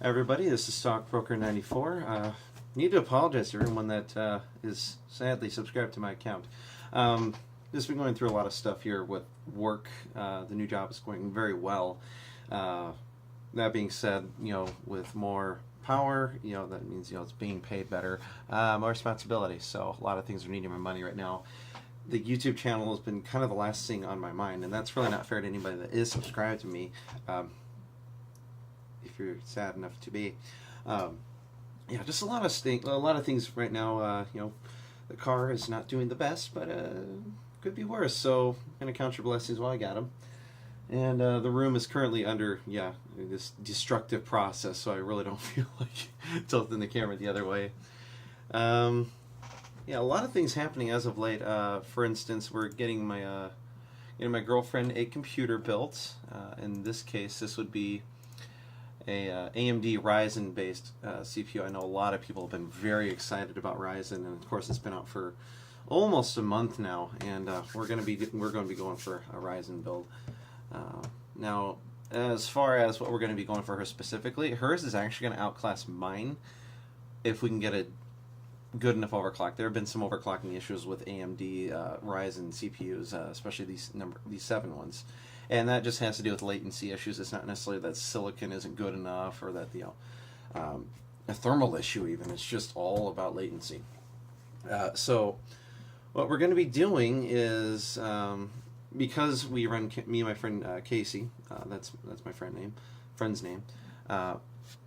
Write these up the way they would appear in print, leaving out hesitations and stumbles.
Everybody, this is Stockbroker94. Need to apologize to everyone that is sadly subscribed to my account. Just been going through a lot of stuff here with work. The new job is going very well. That being said, with more power, that means, it's being paid better, more responsibility. So a lot of things are needing my money right now. The YouTube channel has been kind of the last thing on my mind, and that's really not fair to anybody that is subscribed to me. If you're sad enough to be, just a lot of things right now. The car is not doing the best, but could be worse. So I'm gonna count your blessings while I got them. And the room is currently under this destructive process, so I really don't feel like tilting the camera the other way. A lot of things happening as of late. For instance, we're getting my girlfriend a computer built. In this case, this would be a AMD Ryzen based CPU. I know a lot of people have been very excited about Ryzen, and of course it's been out for almost a month now, and we're going to be going for a Ryzen build. Now, as far as what we're going to be going for her specifically, hers is actually going to outclass mine if we can get a good enough overclock. There have been some overclocking issues with AMD Ryzen CPUs, especially these 7 ones. And that just has to do with latency issues. It's not necessarily that silicon isn't good enough or that a thermal issue even. It's just all about latency. So what we're going to be doing is, because we run, me and my friend Casey, that's my friend's name,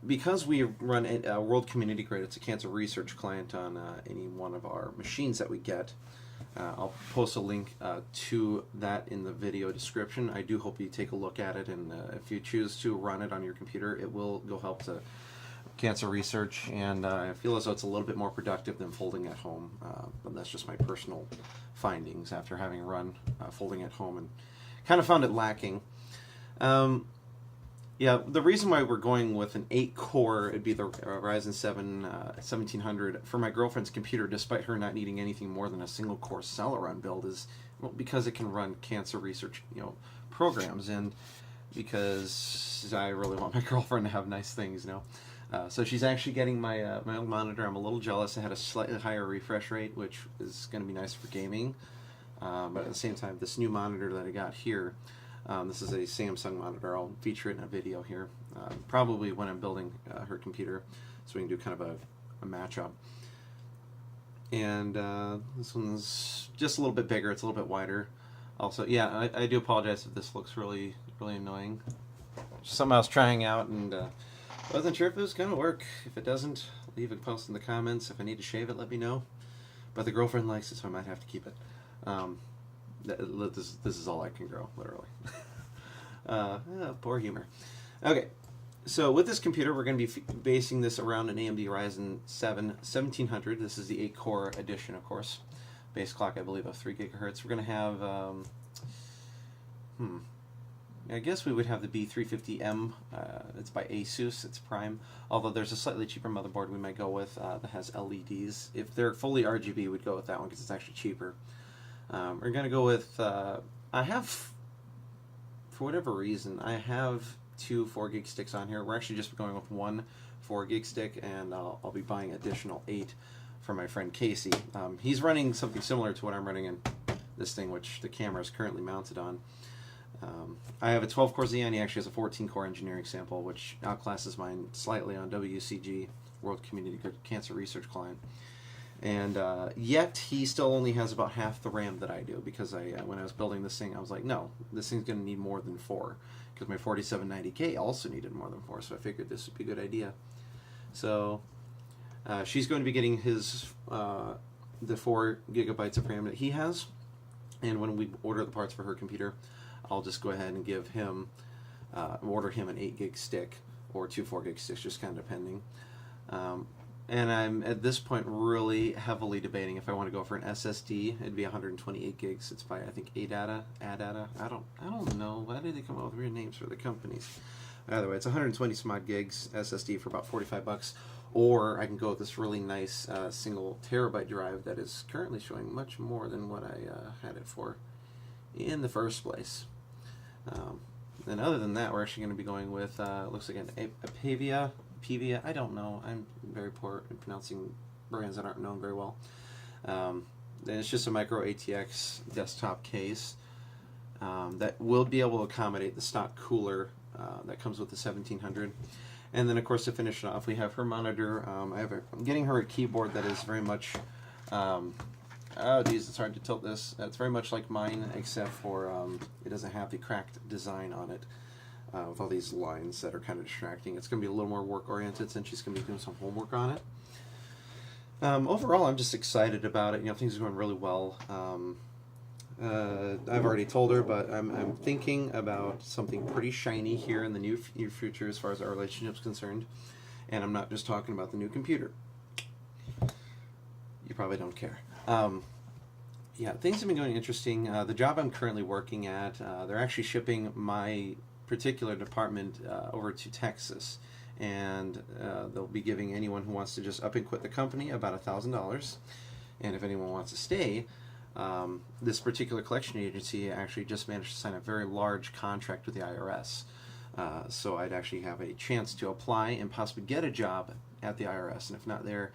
because we run a World Community Grid, it's a cancer research client on any one of our machines that we get. I'll post a link to that in the video description. I do hope you take a look at it, and if you choose to run it on your computer, it will go help to cancer research, and I feel as though it's a little bit more productive than folding at home, but that's just my personal findings after having run folding at home and kind of found it lacking. The reason why we're going with an 8-core, it'd be the Ryzen 7 1700 for my girlfriend's computer, despite her not needing anything more than a single-core Celeron build, is because it can run cancer research, programs, and because I really want my girlfriend to have nice things, So she's actually getting my my old monitor. I'm a little jealous. It had a slightly higher refresh rate, which is going to be nice for gaming. But at the same time, this new monitor that I got here, this is a Samsung monitor. I'll feature it in a video here, probably when I'm building her computer, so we can do kind of a matchup. And this one's just a little bit bigger. It's a little bit wider. Also, I do apologize if this looks really annoying. Something I was trying out, and wasn't sure if it was going to work. If it doesn't, leave a post in the comments. If I need to shave it, let me know. But the girlfriend likes it, so I might have to keep it. This is all I can grow, literally. Poor humor. Okay, so with this computer, we're going to be basing this around an AMD Ryzen 7 1700. This is the 8-core edition, of course. Base clock, I believe, of 3 gigahertz. We're going to have, I guess we would have the B350M. It's by Asus. It's Prime. Although there's a slightly cheaper motherboard we might go with that has LEDs. If they're fully RGB, we'd go with that one because it's actually cheaper. We're going to go with, I have, for whatever reason, I have 2 4-gig sticks on here. We're actually just going with 1 4-gig stick, and I'll be buying additional 8 for my friend Casey. He's running something similar to what I'm running in this thing, which the camera is currently mounted on. I have a 12-core Xeon. He actually has a 14-core engineering sample, which outclasses mine slightly on WCG, World Community Grid Cancer Research Client. And yet he still only has about half the RAM that I do, because when I was building this thing, I was like, no, this thing's going to need more than 4, because my 4790K also needed more than 4, so I figured this would be a good idea. So she's going to be getting his the 4 gigabytes of RAM that he has, and when we order the parts for her computer, I'll just go ahead and give him order him an 8-gig stick or 2 4-gig sticks, just kind of depending. And I'm at this point really heavily debating if I want to go for an SSD. It'd be 128 gigs. It's by, I think, ADATA. I don't know. Why did they come up with weird names for the companies? Either way, it's 120 some odd gigs SSD for about $45. Or I can go with this really nice single terabyte drive that is currently showing much more than what I had it for in the first place. And other than that, we're actually going to be going with looks like an Apavia Pivia. I don't know. I'm very poor at pronouncing brands that aren't known very well. And it's just a micro ATX desktop case that will be able to accommodate the stock cooler that comes with the 1700. And then, of course, to finish it off, we have her monitor. I'm getting her a keyboard that is very much, oh geez, it's hard to tilt this. It's very much like mine, except for it doesn't have the cracked design on it with all these lines that are kind of distracting. It's going to be a little more work-oriented since she's going to be doing some homework on it. Overall, I'm just excited about it. You know, things are going really well. I've already told her, but I'm thinking about something pretty shiny here in the near future as far as our relationship's concerned. And I'm not just talking about the new computer. You probably don't care. Yeah, things have been going interesting. The job I'm currently working at, they're actually shipping my particular department over to Texas. And they'll be giving anyone who wants to just up and quit the company about $1,000. And if anyone wants to stay, this particular collection agency actually just managed to sign a very large contract with the IRS. So I'd actually have a chance to apply and possibly get a job at the IRS. And if not there,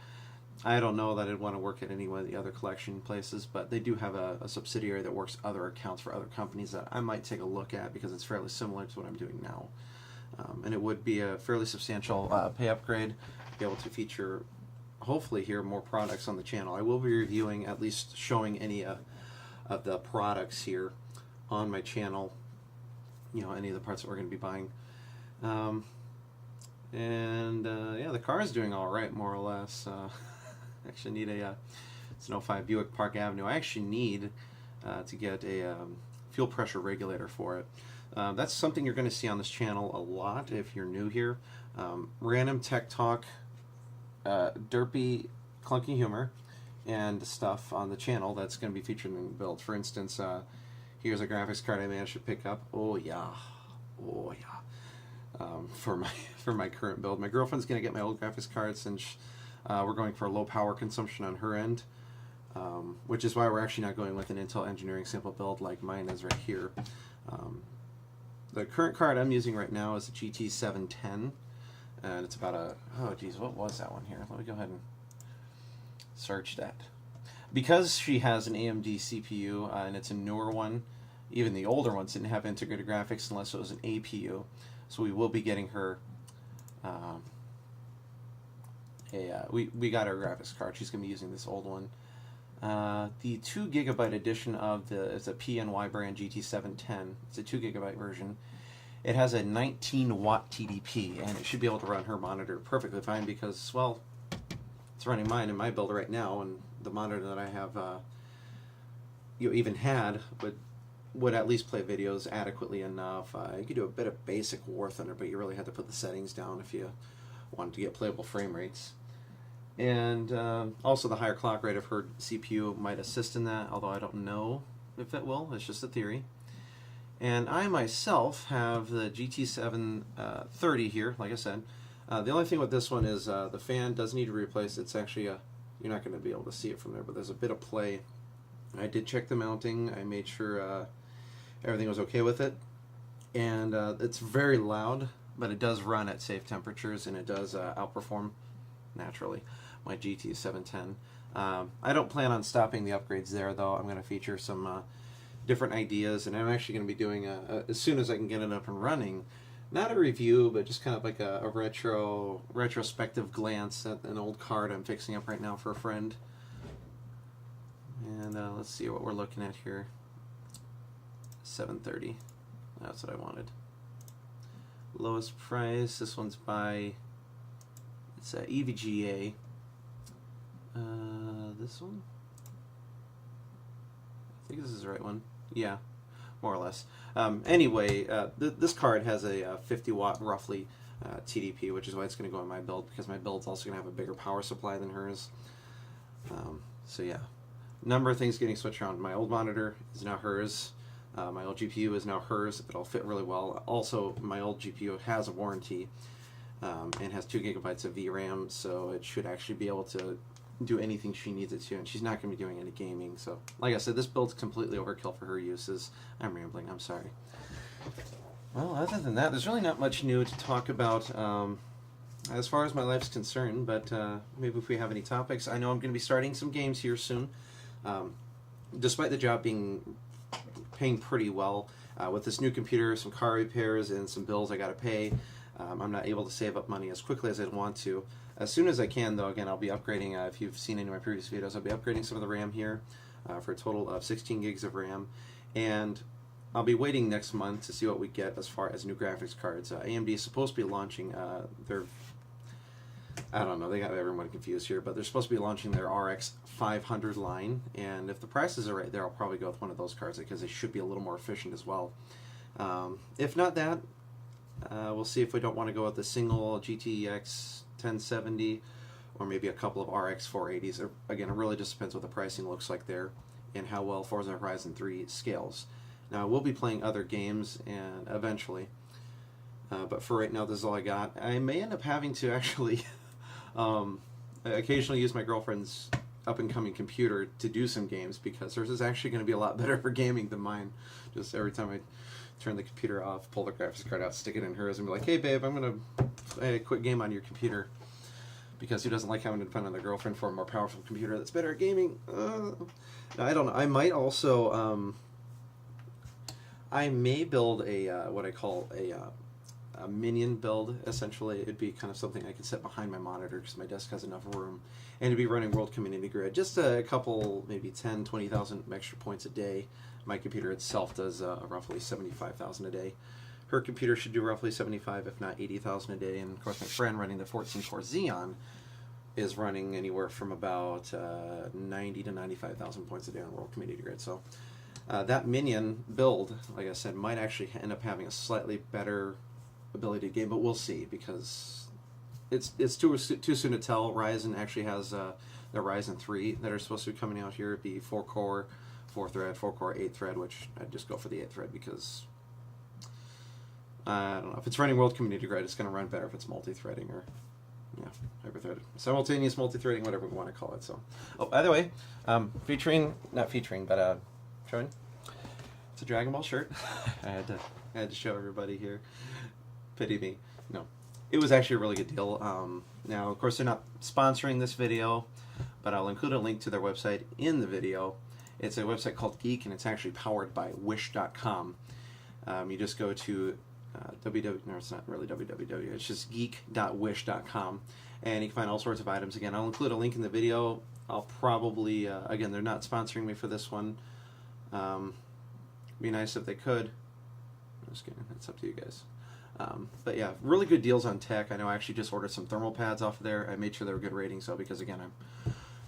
I don't know that I'd want to work at any one of the other collection places, but they do have a subsidiary that works other accounts for other companies that I might take a look at because it's fairly similar to what I'm doing now. And it would be a fairly substantial pay upgrade, be able to feature, hopefully here, more products on the channel. I will be reviewing, at least showing any of the products here on my channel, you know, any of the parts that we're going to be buying. Yeah, the car is doing all right, more or less. Actually need it's an '05 Buick Park Avenue. I actually need to get a fuel pressure regulator for it. That's something you're going to see on this channel a lot if you're new here. Random tech talk, derpy, clunky humor, and stuff on the channel that's going to be featured in the build. For instance, here's a graphics card I managed to pick up. Oh yeah. For my current build. My girlfriend's going to get my old graphics card since we're going for a low power consumption on her end, which is why we're actually not going with an Intel Engineering sample build like mine is right here. The current card I'm using right now is a GT710, and it's about a, oh geez, what was that one here? Let me go ahead and search that. Because she has an AMD CPU, and it's a newer one, even the older ones didn't have integrated graphics unless it was an APU, so we will be getting her we got her graphics card. She's going to be using this old one. The 2 GB edition of it's a PNY brand GT710. It's a 2 GB version. It has a 19 watt TDP, and it should be able to run her monitor perfectly fine because, well, it's running mine in my build right now, and the monitor that I have, even had, would at least play videos adequately enough. You could do a bit of basic War Thunder, but you really had to put the settings down if you wanted to get playable frame rates. And also the higher clock rate of her CPU might assist in that, although I don't know if it will. It's just a theory. And I myself have the GT730 here, like I said. The only thing with this one is the fan does need to be replaced. It's actually you're not going to be able to see it from there, but there's a bit of play. I did check the mounting. I made sure everything was okay with it. And it's very loud, but it does run at safe temperatures, and it does outperform, naturally, my GT710. I don't plan on stopping the upgrades there, though. I'm going to feature some different ideas, and I'm actually going to be doing, as soon as I can get it up and running, not a review, but just kind of like a retrospective glance at an old card I'm fixing up right now for a friend. And let's see what we're looking at here. 730. That's what I wanted. Lowest price. This one's by, it's EVGA. This one? I think this is the right one. Yeah, more or less. Anyway, this card has a 50 watt roughly TDP, which is why it's going to go in my build, because my build's also going to have a bigger power supply than hers. So yeah, number of things getting switched around. My old monitor is now hers. My old GPU is now hers. It'll fit really well. Also, my old GPU has a warranty and has 2 GB of VRAM, so it should actually be able to do anything she needs it to, and she's not going to be doing any gaming. So, like I said, this build's completely overkill for her uses. I'm rambling. I'm sorry. Well, other than that, there's really not much new to talk about. as far as my life's concerned, but maybe if we have any topics. I know I'm going to be starting some games here soon. Despite the job paying pretty well, with this new computer, some car repairs, and some bills I got to pay, I'm not able to save up money as quickly as I'd want to. As soon as I can, though, again, I'll be upgrading, if you've seen any of my previous videos, I'll be upgrading some of the RAM here for a total of 16 gigs of RAM. And I'll be waiting next month to see what we get as far as new graphics cards. AMD is supposed to be launching their, I don't know, they got everyone confused here, but they're supposed to be launching their RX 500 line, and if the prices are right there, I'll probably go with one of those cards because they should be a little more efficient as well. If not that, we'll see if we don't want to go with the single GTX 1070 or maybe a couple of RX 480s. Again, it really just depends what the pricing looks like there and how well Forza Horizon 3 scales. Now, we'll be playing other games and eventually, but for right now, this is all I got. I may end up having to actually occasionally use my girlfriend's up-and-coming computer to do some games because hers is actually going to be a lot better for gaming than mine. Just every time I turn the computer off, pull the graphics card out, stick it in hers, and be like, hey babe, I'm going to play a quick game on your computer, because who doesn't like having to depend on their girlfriend for a more powerful computer that's better at gaming? I don't know. I might also I may build a what I call a minion build. Essentially, it'd be kind of something I can set behind my monitor because my desk has enough room, and it'd be running World Community Grid. Just a couple, maybe 10, 20,000 extra points a day. My computer itself does roughly 75,000 a day. Her computer should do roughly 75, if not 80,000 a day. And of course, my friend running the 14-core Xeon is running anywhere from about 90 to 95,000 points a day on World Community Grid. So that minion build, like I said, might actually end up having a slightly better ability to game, but we'll see, because it's too soon to tell. Ryzen actually has the Ryzen 3 that are supposed to be coming out here. It'd be 4-core, 4-thread, 4-core, 8-thread, which I'd just go for the 8-thread because I don't know. If it's running World Community Grid, it's going to run better if it's multi-threading or hyper-threaded. Simultaneous multi-threading, whatever we want to call it. So, oh, by the way, not featuring, but showing. It's a Dragon Ball shirt. I had to show everybody here. Pity me. No, it was actually a really good deal. Now, of course, they're not sponsoring this video, but I'll include a link to their website in the video. It's a website called Geek, and it's actually powered by Wish.com. You just go to no, it's not really www. It's just geek.wish.com, and you can find all sorts of items. Again, I'll include a link in the video. I'll probably again, they're not sponsoring me for this one. Be nice if they could. I'm just kidding. It's up to you guys. But yeah, really good deals on tech. I know I actually just ordered some thermal pads off of there. I made sure they were good ratings, though, because again,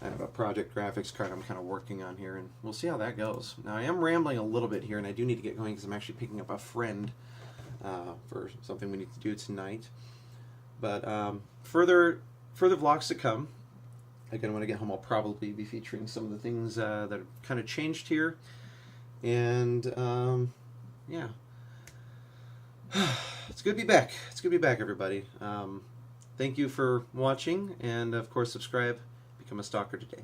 I have a project graphics card I'm kind of working on here, and we'll see how that goes. Now, I am rambling a little bit here, and I do need to get going because I'm actually picking up a friend for something we need to do tonight. But further vlogs to come. Again, when I get home, I'll probably be featuring some of the things that have kind of changed here. And yeah. It's good to be back. It's good to be back, everybody. Thank you for watching, and of course, subscribe. Become a stalker today.